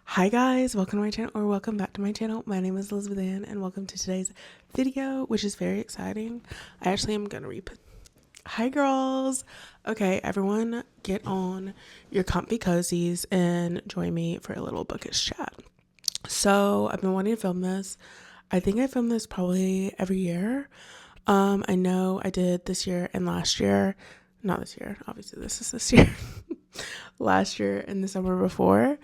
Hi guys, welcome to my channel, or welcome back to my channel. My name is Elizabeth Ann and welcome to today's video, which is very exciting. I actually am gonna Hi girls. Okay, everyone get on your comfy cozies and join me for a little bookish chat. So I've been wanting to film this. I think I film this probably every year. I know I did this year and last year. Not this year, obviously this is this year. Last year and the summer before.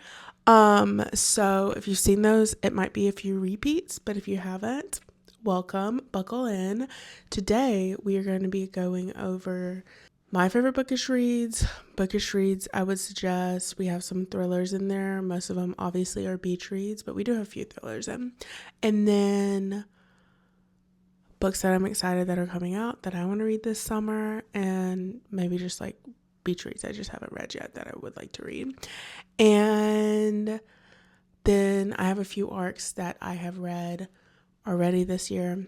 So if you've seen those, it might be a few repeats, but if you haven't, welcome, buckle in. Today we are going to be going over my favorite bookish reads. Bookish reads, I would suggest we have some thrillers in there. Most of them obviously are beach reads, but we do have a few thrillers in. And then books that I'm excited that are coming out that I want to read this summer, and maybe just like beach reads I just haven't read yet that I would like to read. And then I have a few arcs that I have read already this year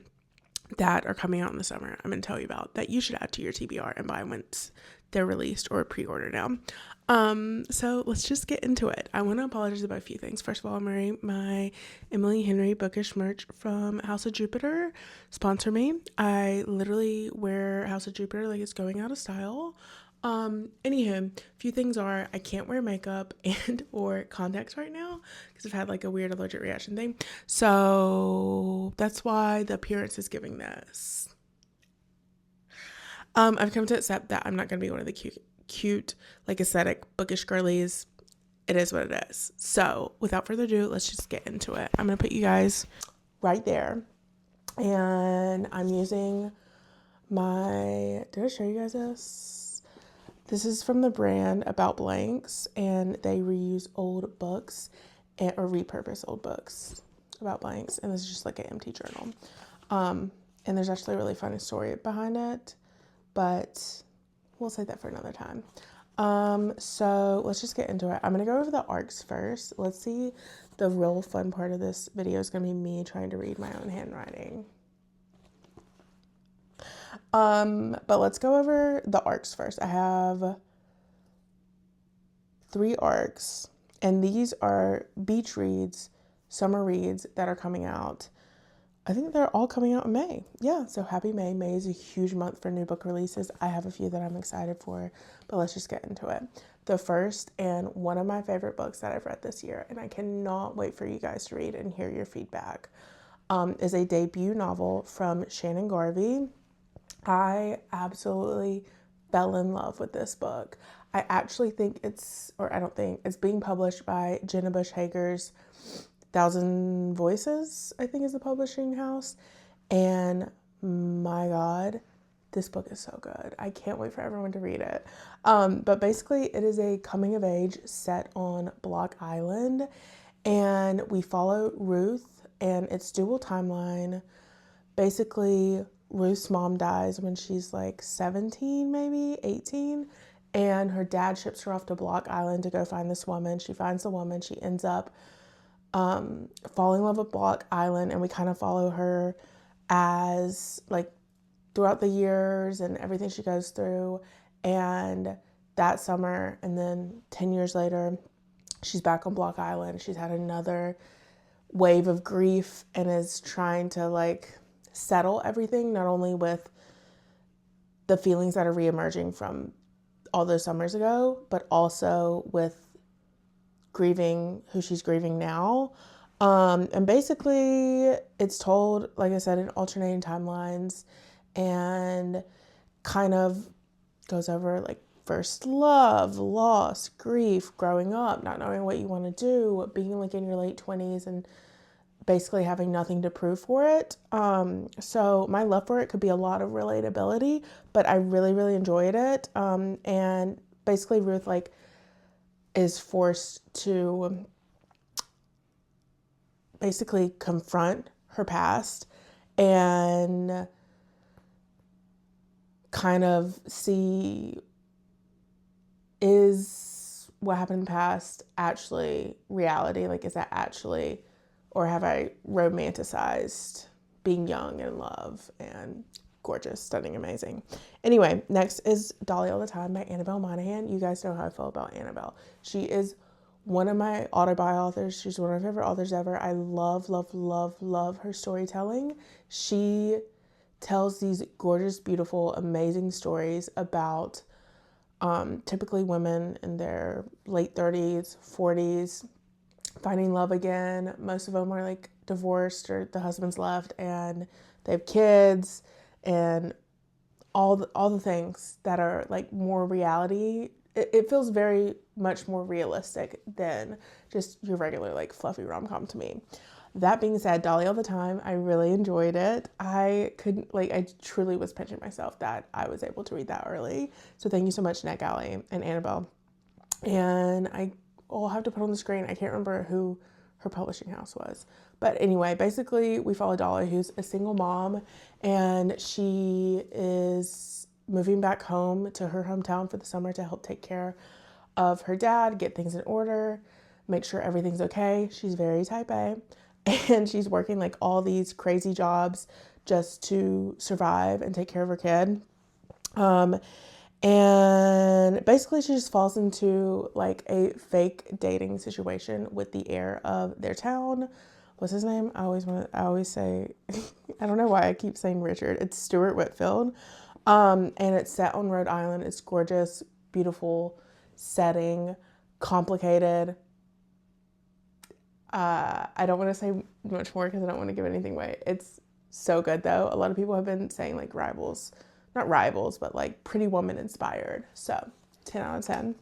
that are coming out in the summer I'm going to tell you about that you should add to your TBR and buy once they're released or pre-order now. So let's just get into it. I want to apologize about a few things. First of all, I'm wearing my Emily Henry bookish merch from House of Jupiter. Sponsor me. I literally wear House of Jupiter like it's going out of style. Anywho, a few things are I can't wear makeup and or contacts right now because I've had like a weird allergic reaction thing. So that's why the appearance is giving this. I've come to accept that I'm not going to be one of the cute, like aesthetic, bookish girlies. It is what it is. So without further ado, let's just get into it. I'm going to put you guys right there. And I'm using did I show you guys this? This is from the brand About Blanks, and they reuse old books or repurpose old books about blanks. And this is just like an empty journal. And there's actually a really funny story behind it, but we'll save that for another time. So let's just get into it. I'm going to go over the arcs first. Let's see. The real fun part of this video is going to be me trying to read my own handwriting. But let's go over the arcs first. I have 3 arcs, and these are beach reads, summer reads that are coming out. I think they're all coming out in May. Yeah, so happy May. May is a huge month for new book releases. I have a few that I'm excited for, but let's just get into it. The first and one of my favorite books that I've read this year, and I cannot wait for you guys to read and hear your feedback, is a debut novel from Shannon Garvey. I absolutely fell in love with this book. I actually think it's being published by Jenna Bush Hager's Thousand Voices, I think is the publishing house. And my God, this book is so good. I can't wait for everyone to read it. But basically it is a coming of age set on Block Island, and we follow Ruth, and it's dual timeline. Basically, Ruth's mom dies when she's like 17, maybe 18, and her dad ships her off to Block Island to go find this woman. She finds the woman. She ends up falling in love with Block Island, and we kind of follow her as like throughout the years and everything she goes through. And that summer, and then 10 years later, she's back on Block Island. She's had another wave of grief and is trying to like settle everything, not only with the feelings that are reemerging from all those summers ago, but also with grieving who she's grieving now. And basically it's told, like I said, in alternating timelines, and kind of goes over like first love, loss, grief, growing up, not knowing what you want to do, being like in your late 20s and basically having nothing to prove for it. So my love for it could be a lot of relatability, but I really, really enjoyed it. And basically Ruth like is forced to basically confront her past and kind of see, is what happened in the past actually reality? Like, is that actually, or have I romanticized being young and in love and gorgeous, stunning, amazing? Anyway, next is Dolly All the Time by Annabel Monaghan. You guys know how I feel about Annabel. She is one of my auto-buy authors. She's one of my favorite authors ever. I love, love, love, love her storytelling. She tells these gorgeous, beautiful, amazing stories about typically women in their late 30s, 40s, finding love again. Most of them are like divorced or the husband's left and they have kids and all the things that are like more reality. It feels very much more realistic than just your regular like fluffy rom-com to me. That being said, Dolly all the time, I really enjoyed it. I truly was pinching myself that I was able to read that early. So thank you so much, NetGalley and Annabel. And I'll have to put on the screen, I can't remember who her publishing house was. But anyway, basically we follow Dolly, who's a single mom, and she is moving back home to her hometown for the summer to help take care of her dad, get things in order, make sure everything's okay. She's very type A, and she's working like all these crazy jobs just to survive and take care of her kid. And basically she just falls into like a fake dating situation with the heir of their town. What's his name? I always say, I don't know why I keep saying Richard. It's Stuart Whitfield. And it's set on Rhode Island. It's gorgeous, beautiful setting, complicated. I don't want to say much more because I don't want to give anything away. It's so good though. A lot of people have been saying like not rivals, but like Pretty Woman inspired. So 10 out of 10.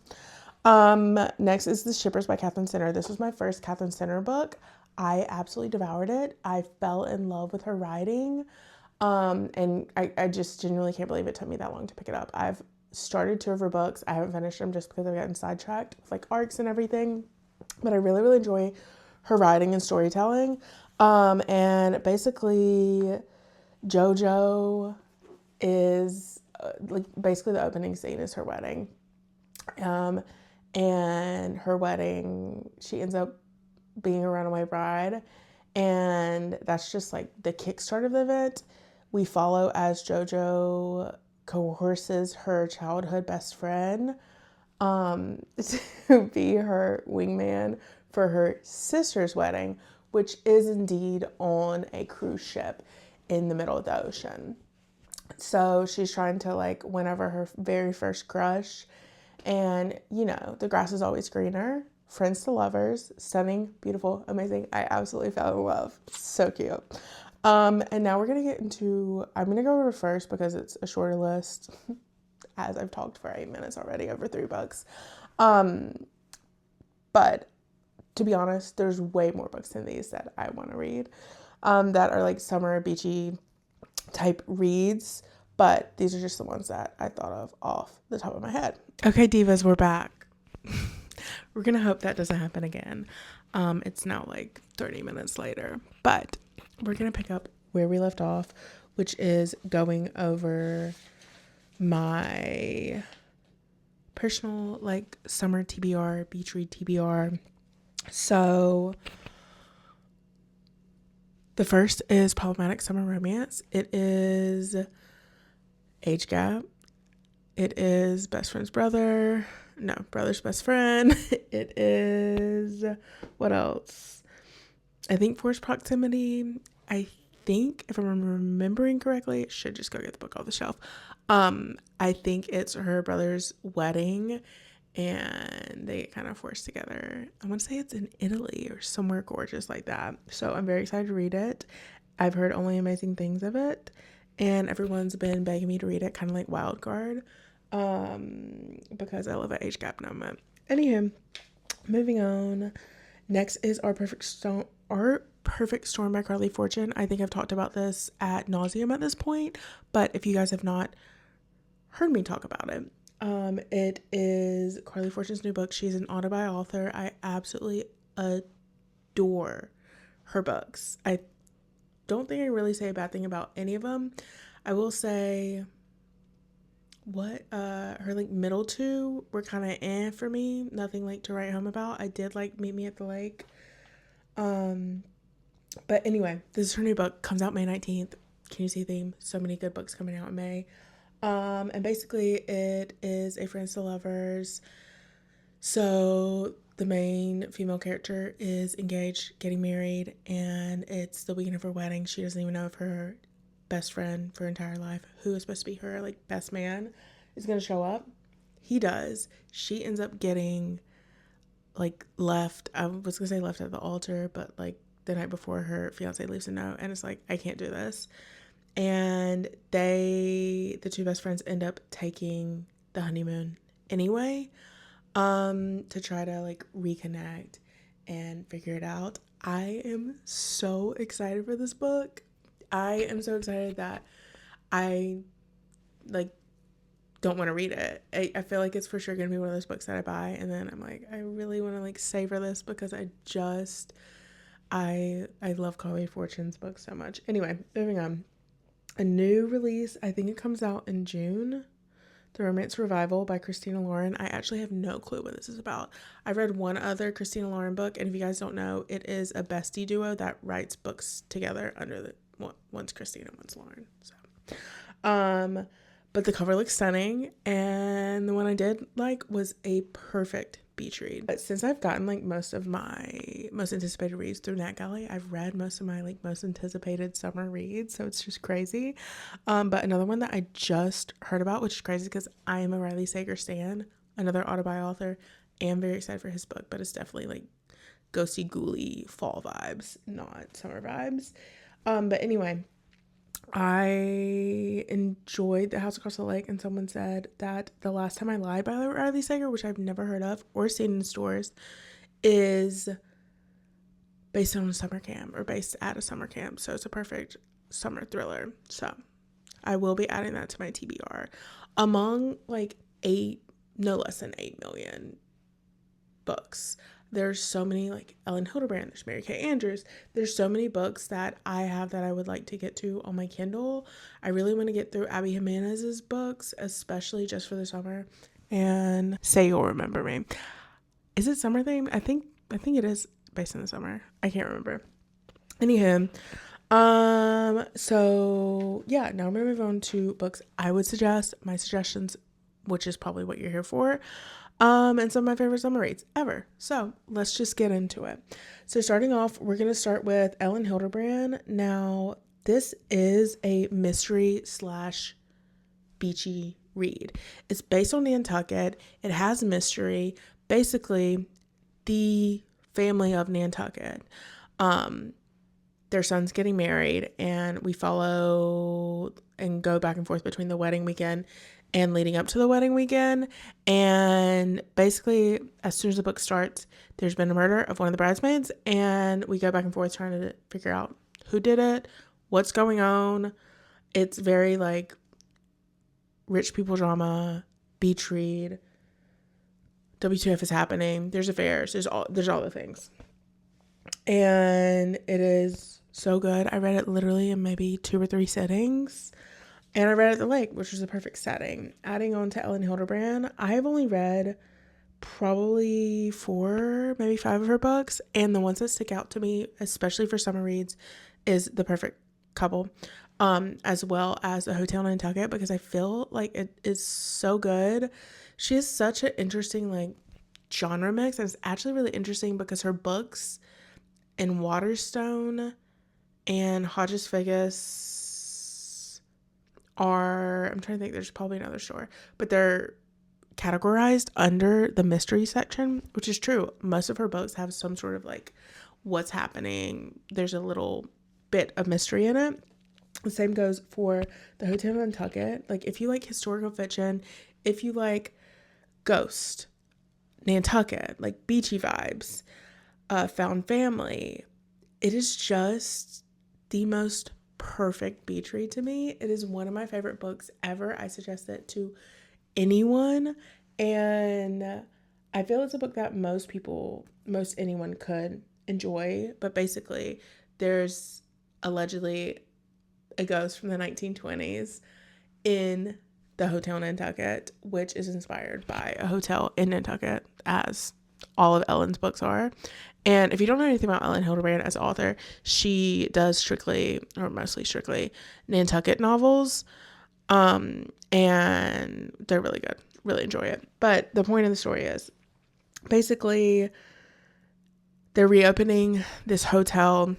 Next is The Shippers by Katherine Center. This was my first Katherine Center book. I absolutely devoured it. I fell in love with her writing. And I just genuinely can't believe it took me that long to pick it up. I've started 2 of her books. I haven't finished them just because I've gotten sidetracked with like arcs and everything. But I really, really enjoy her writing and storytelling. And basically JoJo is like basically the opening scene is her wedding. And her wedding, she ends up being a runaway bride. And that's just like the kickstart of the event. We follow as JoJo coerces her childhood best friend to be her wingman for her sister's wedding, which is indeed on a cruise ship in the middle of the ocean. So she's trying to like win over her very first crush. And, you know, the grass is always greener. Friends to lovers. Stunning, beautiful, amazing. I absolutely fell in love. So cute. And now we're going to get into, I'm going to go over first because it's a shorter list, as I've talked for 8 minutes already over 3 books. But to be honest, there's way more books than these that I want to read, that are like summer beachy type reads. But these are just the ones that I thought of off the top of my head. Okay, divas, we're back. We're going to hope that doesn't happen again. It's now like 30 minutes later, but we're going to pick up where we left off, which is going over my personal like summer TBR, beach read TBR. So the first is Problematic Summer Romance. It is age gap. It is best friend's brother. No, brother's best friend. It is, what else? I think forced proximity. I think, if I'm remembering correctly, it should just go get the book off the shelf. I think it's her brother's wedding and they get kind of forced together. I want to say it's in Italy or somewhere gorgeous like that. So I'm very excited to read it. I've heard only amazing things of it, and everyone's been begging me to read it, kind of like Wild Guard, because I love an age gap moment. Anywho, moving on. Next is Our Perfect Storm by Carly Fortune. I think I've talked about this ad nauseum at this point, but if you guys have not heard me talk about it, it is Carly Fortune's new book. She's an auto-buy author. I absolutely adore her books. I don't think I really say a bad thing about any of them. I will say her like middle 2 were kind of for me. Nothing like to write home about. I did like Meet Me at the Lake. But anyway, this is her new book. Comes out May 19th. Can you see a theme? So many good books coming out in May. And basically it is a friends to lovers. So the main female character is engaged, getting married, and it's the weekend of her wedding. She doesn't even know if her best friend for her entire life, who is supposed to be her like best man, is gonna show up. He does. She ends up getting like left. I was gonna say left at the altar, but like the night before her fiance leaves a note, and it's like, I can't do this. And the two best friends end up taking the honeymoon anyway, to try to like reconnect and figure it out. I am so excited for this book. I am so excited that I like don't want to read it. I feel like it's for sure gonna be one of those books that I buy and then I'm like, I really want to like savor this because I love Chloe Fortune's books so much. Anyway, moving on. A new release, I think it comes out in June. The Romance Revival by Christina Lauren. I actually have no clue what this is about. I read one other Christina Lauren book, and if you guys don't know, it is a bestie duo that writes books together under the one's Christina, one's Lauren. So, but the cover looks stunning, and the one I did like was a perfect beach read. But since I've gotten like most of my most anticipated reads through NetGalley, I've read most of my like most anticipated summer reads, so it's just crazy. But another one that I just heard about, which is crazy because I am a Riley Sager stan, another autobi author, am very excited for his book, but it's definitely like ghosty ghouly fall vibes, not summer vibes. But anyway, I enjoyed The House Across the Lake, and someone said that The Last Time I Lied by Riley Sager, which I've never heard of or seen in stores, is based on a summer camp or based at a summer camp. So it's a perfect summer thriller. So I will be adding that to my TBR. Among like no less than 8 million books. There's so many, like Ellen Hildebrand, there's Mary Kay Andrews. There's so many books that I have that I would like to get to on my Kindle. I really want to get through Abby Jimenez's books, especially just for the summer. And Say You'll Remember Me. Is it summer themed? I think it is based in the summer. I can't remember. Anywho, so yeah, now I'm gonna move on to books I would suggest, my suggestions, which is probably what you're here for. And some of my favorite summer reads ever. So let's just get into it. So starting off, we're going to start with Ellen Hildebrand. Now, this is a mystery / beachy read. It's based on Nantucket. It has mystery. Basically, the family of Nantucket, their son's getting married, and we follow and go back and forth between the wedding weekend and leading up to the wedding weekend. And basically, as soon as the book starts, there's been a murder of one of the bridesmaids, and we go back and forth trying to figure out who did it, what's going on. It's very like rich people drama, beach read, WTF is happening, there's affairs, there's all the things. And it is so good. I read it literally in maybe 2 or 3 sittings. And I read it at the lake, which was a perfect setting. Adding on to Ellen Hildebrand, I have only read probably 4, maybe 5 of her books. And the ones that stick out to me, especially for summer reads, is The Perfect Couple, as well as A Hotel in Nantucket, because I feel like it is so good. She has such an interesting like genre mix. And it's actually really interesting because her books in Waterstone and Hodges Figgis I'm trying to think, there's probably another store, but they're categorized under the mystery section, which is true. Most of her books have some sort of like what's happening. There's a little bit of mystery in it. The same goes for The Hotel in Nantucket. Like if you like historical fiction, if you like ghost, Nantucket, like beachy vibes, found family, it is just the most perfect beach read to me. It is one of my favorite books ever. I suggest it to anyone, and I feel it's a book that most anyone could enjoy. But basically, there's allegedly a ghost from the 1920s in the Hotel in Nantucket, which is inspired by a hotel in Nantucket, as all of Ellen's books are. And if you don't know anything about Ellen Hildebrand as author, she does mostly strictly Nantucket novels. And they're really good. Really enjoy it. But the point of the story is basically they're reopening this hotel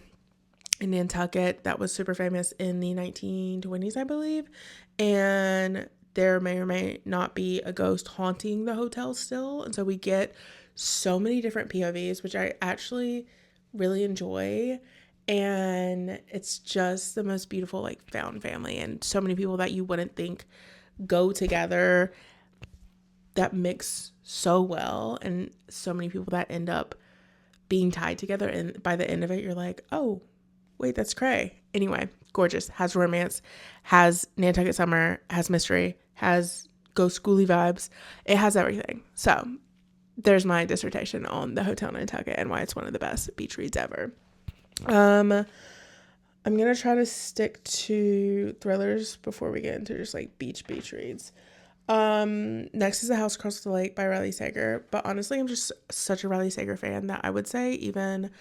in Nantucket that was super famous in the 1920s, I believe. And there may or may not be a ghost haunting the hotel still. And so we get so many different POVs, which I actually really enjoy. And it's just the most beautiful, like, found family, and so many people that you wouldn't think go together that mix so well, and so many people that end up being tied together. And by the end of it, you're like, oh, wait, that's cray. Anyway, gorgeous. Has romance, has Nantucket summer, has mystery, has ghost schooly vibes. It has everything. So there's my dissertation on the Hotel Nantucket and why it's one of the best beach reads ever. I'm gonna try to stick to thrillers before we get into just like beach reads. Next is The House Across the Lake by Riley Sager. But honestly, I'm just such a Riley Sager fan that I would say even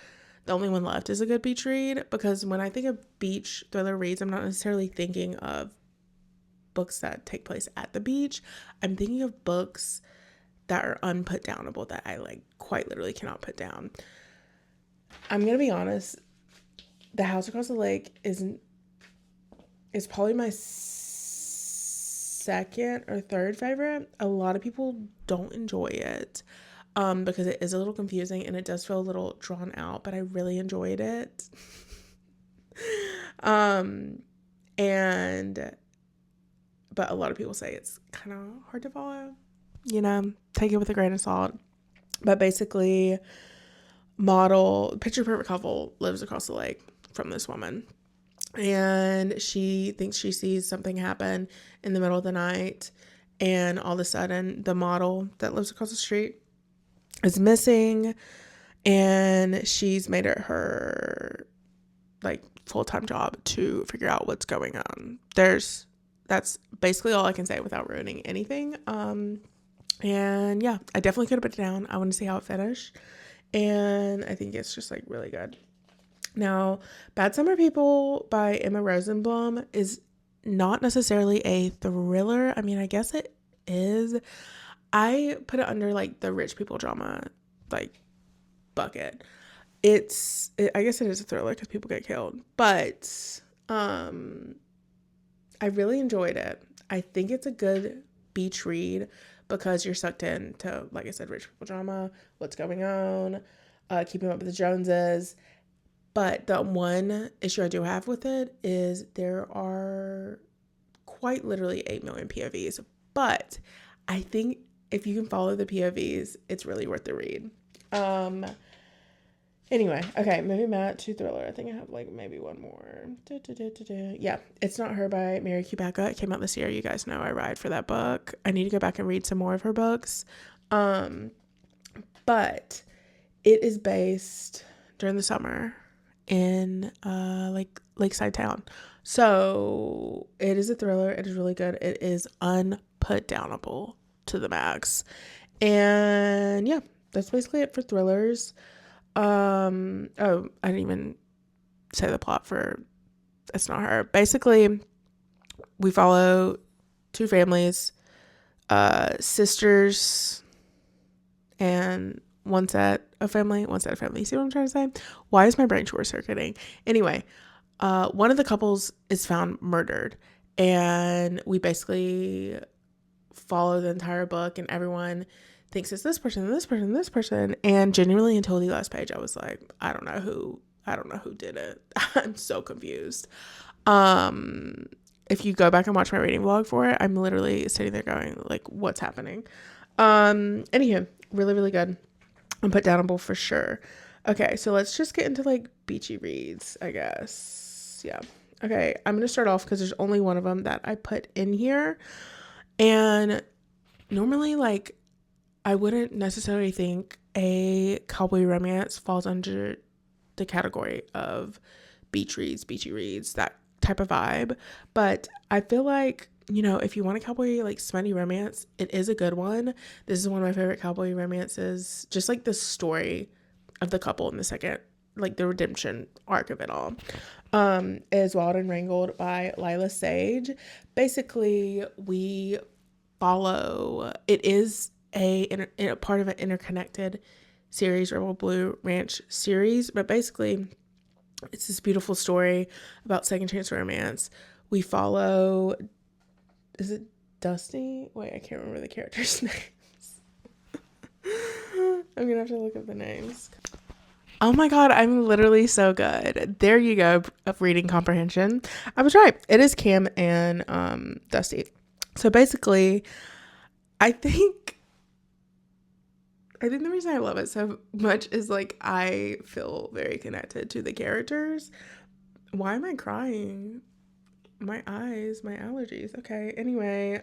The Only One Left is a good beach read, because when I think of beach thriller reads, I'm not necessarily thinking of books that take place at the beach. I'm thinking of books that are unputdownable, that I like quite literally cannot put down. I'm gonna be honest, The House Across the Lake is probably my second or third favorite. A lot of people don't enjoy it because it is a little confusing and it does feel a little drawn out, but I really enjoyed it. But a lot of people say it's kind of hard to follow. Take it with a grain of salt. But basically, picture perfect couple lives across the lake from this woman, and she thinks she sees something happen in the middle of the night, and all of a sudden the model that lives across the street is missing, and she's made it her like full-time job to figure out what's going on. That's basically all I can say without ruining anything. And yeah, I definitely could have put it down. I want to see how it finished, and I think it's just like really good. Now, Bad Summer People by Emma Rosenblum is not necessarily a thriller. I mean, I guess it is. I put it under like the rich people drama like bucket. I guess it is a thriller because people get killed, but I really enjoyed it. I think it's a good beach read because you're sucked into, like I said, rich people drama, what's going on, keeping up with the Joneses. But the one issue I do have with it is there are quite literally 8 million POVs. But I think if you can follow the POVs, it's really worth the read. Anyway, okay, moving back to thriller. I think I have like maybe one more. Yeah, It's Not Her by Mary Kubaka. It came out this year. You guys know I ride for that book. I need to go back and read some more of her books. But it is based during the summer in like lakeside town. So it is a thriller. It is really good. It is unputdownable to the max. And yeah, that's basically it for thrillers. I didn't even say the plot for It's Not Her. Basically, we follow two families, sisters, and one set of family. You see what I'm trying to say? Why is my brain short circuiting? Anyway, one of the couples is found murdered, and we basically follow the entire book, and everyone thinks it's this person, and genuinely until the last page, I was like, I don't know who did it. I'm so confused. If you go back and watch my reading vlog for it, I'm literally sitting there going like, what's happening? Anywho, really, really good. Unputdownable for sure. Okay, so let's just get into like beachy reads, I guess. Yeah. Okay, I'm gonna start off because there's only one of them that I put in here, and normally like I wouldn't necessarily think a cowboy romance falls under the category of beachy reads, that type of vibe. But I feel like, if you want a cowboy like smutty romance, it is a good one. This is one of my favorite cowboy romances. Just like the story of the couple in the second, like the redemption arc of it all. Is Wild and Wrangled by Lila Sage. Basically, we follow, it is a part of an interconnected series, Rebel Blue Ranch series. But basically, it's this beautiful story about second chance romance. We follow, is it Dusty? Wait, I can't remember the character's names. I'm gonna have to look up the names. Oh my god, I'm literally so good. There you go, of reading comprehension. I was right. It is Cam and Dusty. So basically, I think the reason I love it so much is like I feel very connected to the characters. Why am I crying? My eyes, my allergies. Okay. Anyway,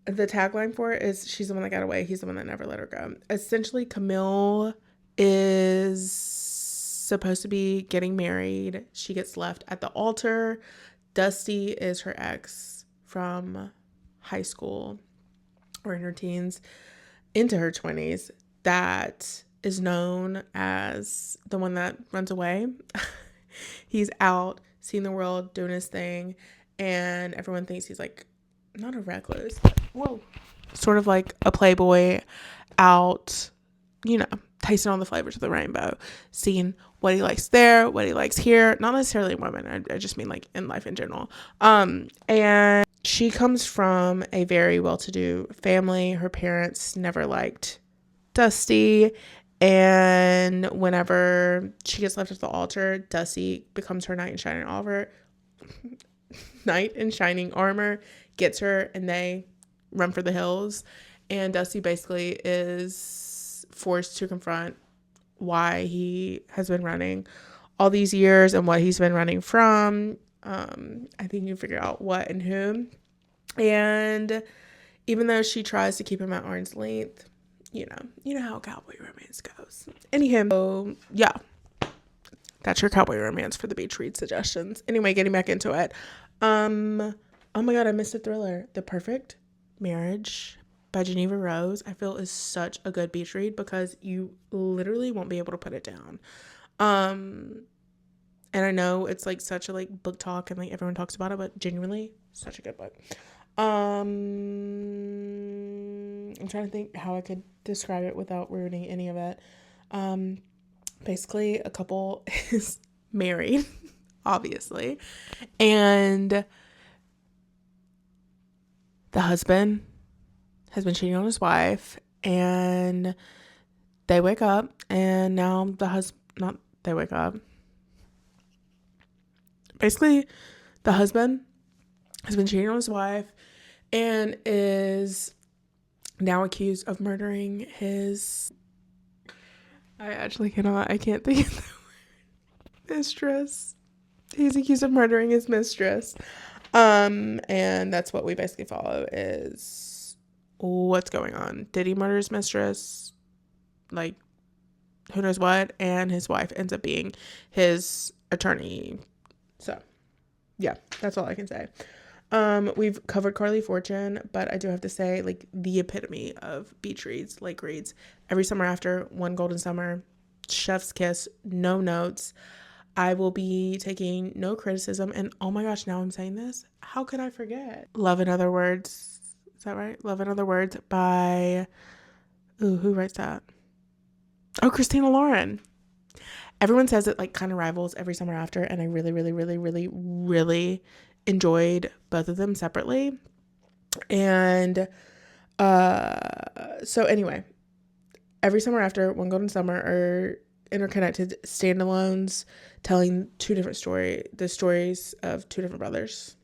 the tagline for it is she's the one that got away, he's the one that never let her go. Essentially, Camille is supposed to be getting married. She gets left at the altar. Dusty is her ex from high school or in her teens into her 20s that is known as the one that runs away. He's out seeing the world, doing his thing, and everyone thinks he's like not a recluse, but whoa, sort of like a playboy out, you know, tasting all the flavors of the rainbow, seeing what he likes there, what he likes here, not necessarily women, I just mean like in life in general. And she comes from a very well-to-do family. Her parents never liked Dusty, and whenever she gets left at the altar, Dusty becomes her knight in shining armor, gets her, and they run for the hills. And Dusty basically is forced to confront why he has been running all these years and what he's been running from. I think you figure out what and who. And even though she tries to keep him at arm's length, you know how cowboy romance goes. Anywho, so yeah, that's your cowboy romance for the beach read suggestions. Anyway, getting back into it. Oh my god, I missed a thriller. The Perfect Marriage by Geneva Rose, I feel is such a good beach read because you literally won't be able to put it down. And I know it's like such a like book talk and like everyone talks about it, but genuinely such a good book. I'm trying to think how I could describe it without ruining any of it. Basically, a couple is married, obviously, and the husband has been cheating on his wife, and they wake up, and now they wake up. Basically, the husband has been cheating on his wife and is now accused of murdering his... I can't think of the word. Mistress. He's accused of murdering his mistress. And that's what we basically follow is what's going on. Did he murder his mistress? Like, who knows what? And his wife ends up being his attorney. So, yeah, that's all I can say. We've covered Carly Fortune, but I do have to say, like, the epitome of beach reads, lake reads. Every Summer After, One Golden Summer, Chef's Kiss, no notes. I will be taking no criticism, and oh my gosh, now I'm saying this, how could I forget? Love in Other Words, is that right? Love in Other Words by, who writes that? Oh, Christina Lauren. Everyone says it like kind of rivals Every Summer After, and I really, really, really, really, really enjoyed both of them separately. And so anyway, Every Summer After, One Golden Summer are interconnected standalones telling the stories of two different brothers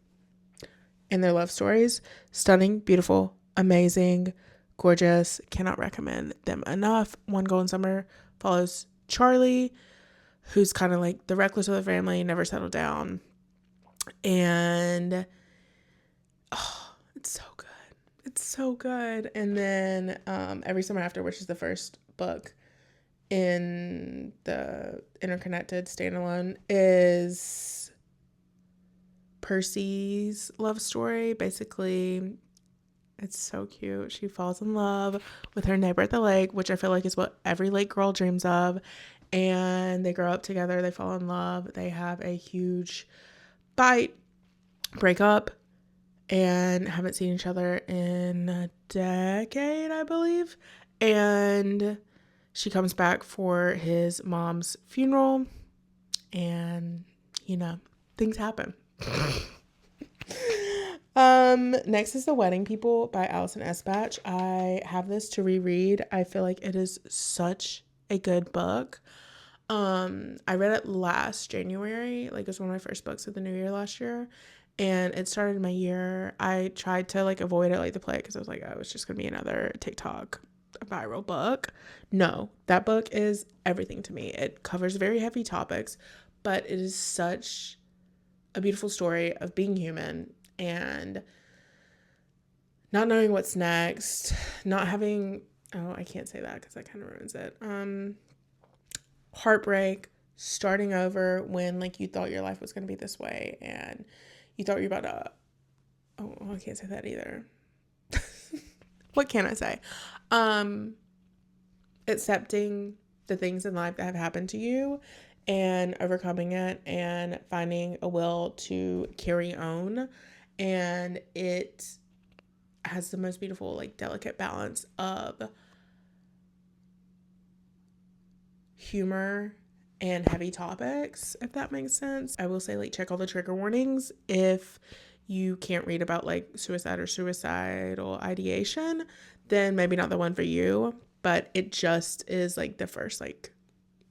and their love stories. Stunning, beautiful, amazing, gorgeous. Cannot recommend them enough. One Golden Summer follows Charlie, who's kind of like the recluse of the family, never settled down. And it's so good. It's so good. And then Every Summer After, which is the first book in the interconnected standalone, is Percy's love story. Basically, it's so cute. She falls in love with her neighbor at the lake, which I feel like is what every lake girl dreams of. And they grow up together. They fall in love. They have a huge fight, break up, and haven't seen each other in a decade, I believe. And she comes back for his mom's funeral, and, you know, things happen. Next is The Wedding People by Allison Espach. I have this to reread. I feel like it is such a good book. I read it last January. Like, it was one of my first books of the new year last year, and it started my year. I tried to like avoid it, like the play, because I was like, oh, it's just gonna be another TikTok viral book. No, that book is everything to me. It covers very heavy topics, but it is such a beautiful story of being human and not knowing what's next, not having, oh, I can't say that because that kind of ruins it. Heartbreak, starting over when like you thought your life was going to be this way and you thought you were about to, oh, I can't say that either. What can I say? Accepting the things in life that have happened to you and overcoming it and finding a will to carry on. And it has the most beautiful, like, delicate balance of humor and heavy topics, if that makes sense. I will say, like, check all the trigger warnings if you can't read about like suicide or suicidal ideation, then maybe not the one for you. But it just is like the first, like,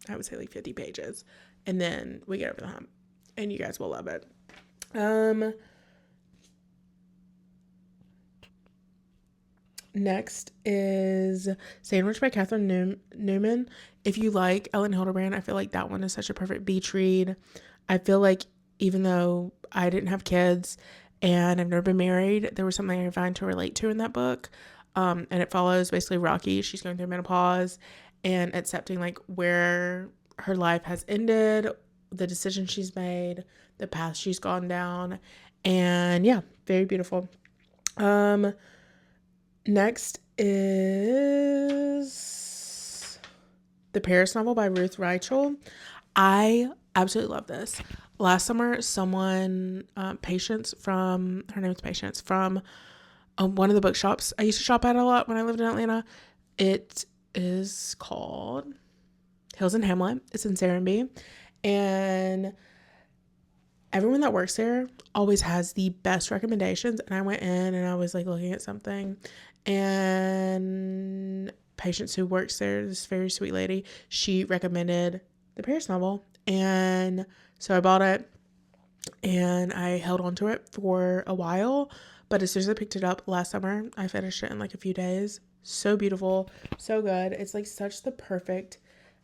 I would say like 50 pages, and then we get over the hump and you guys will love it. Next is Sandwich by Katherine Newman. If you like Ellen Hildebrand, I feel like that one is such a perfect beach read. I feel like even though I didn't have kids and I've never been married, there was something I find to relate to in that book. And it follows basically Rocky. She's going through menopause and accepting like where her life has ended, the decision she's made, the path she's gone down. And yeah, very beautiful. Next is The Paris Novel by Ruth Reichel. I absolutely love this. Last summer, someone, Patience from, her name is Patience, from one of the bookshops I used to shop at a lot when I lived in Atlanta. It is called Hills and Hamlet. It's in Serenbe. And everyone that works there always has the best recommendations. And I went in and I was like looking at something, and Patience, who works there, this very sweet lady, she recommended the Paris novel. And so I bought it and I held on to it for a while. But as soon as I picked it up last summer, I finished it in like a few days. So beautiful, so good. It's like such the perfect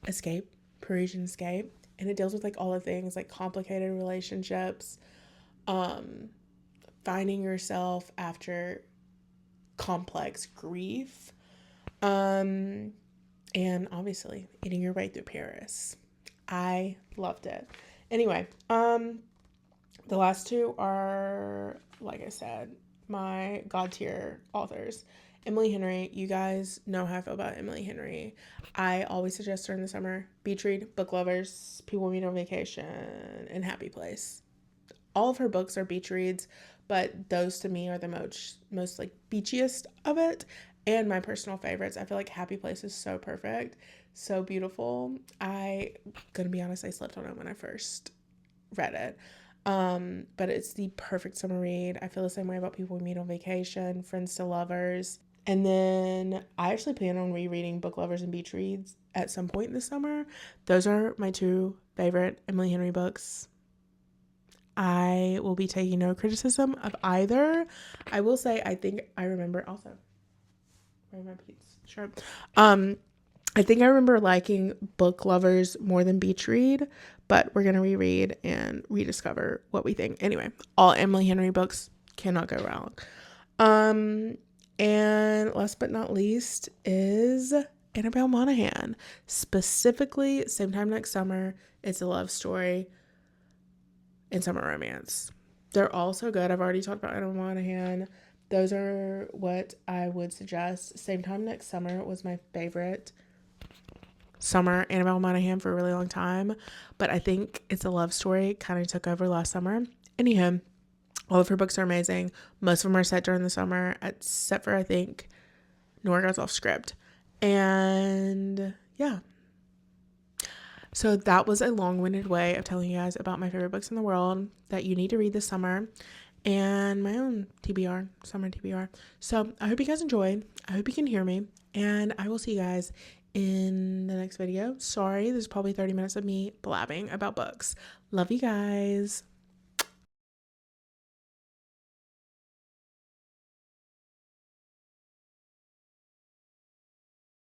escape, Parisian escape. And it deals with like all the things like complicated relationships, finding yourself after complex grief, and obviously eating your way through Paris. I loved it. Anyway, the last two are, like I said, my god tier authors. Emily Henry, you guys know how I feel about Emily Henry. I always suggest her in the summer. Beach read, Book Lovers, People We Meet on Vacation, and Happy Place. All of her books are beach reads, but those to me are the most like beachiest of it, and my personal favorites. I feel like Happy Place is so perfect, so beautiful. Gonna be honest, I slept on it when I first read it. But it's the perfect summer read. I feel the same way about People We Meet on Vacation, Friends to Lovers. And then I actually plan on rereading Book Lovers and Beach Reads at some point this summer. Those are my two favorite Emily Henry books. I will be taking no criticism of either. I will say, I think I remember also. Where are my beats? Sure. I think I remember liking Book Lovers more than Beach Read, but we're going to reread and rediscover what we think. Anyway, all Emily Henry books cannot go wrong. And last but not least is Annabel Monaghan. Specifically, Same Time Next Summer. It's a love story and summer romance. They're all so good. I've already talked about Annabel Monaghan. Those are what I would suggest. Same Time Next Summer was my favorite summer Annabel Monaghan for a really long time, but I think It's a Love Story kind of took over last summer. Anywho, All of her books are amazing. Most of them are set during the summer, except for, I think, Nora Goes Off Script. And yeah. So that was a long-winded way of telling you guys about my favorite books in the world that you need to read this summer, and my own TBR, summer TBR. So I hope you guys enjoyed. I hope you can hear me, and I will see you guys in the next video. Sorry, there's probably 30 minutes of me blabbing about books. Love you guys.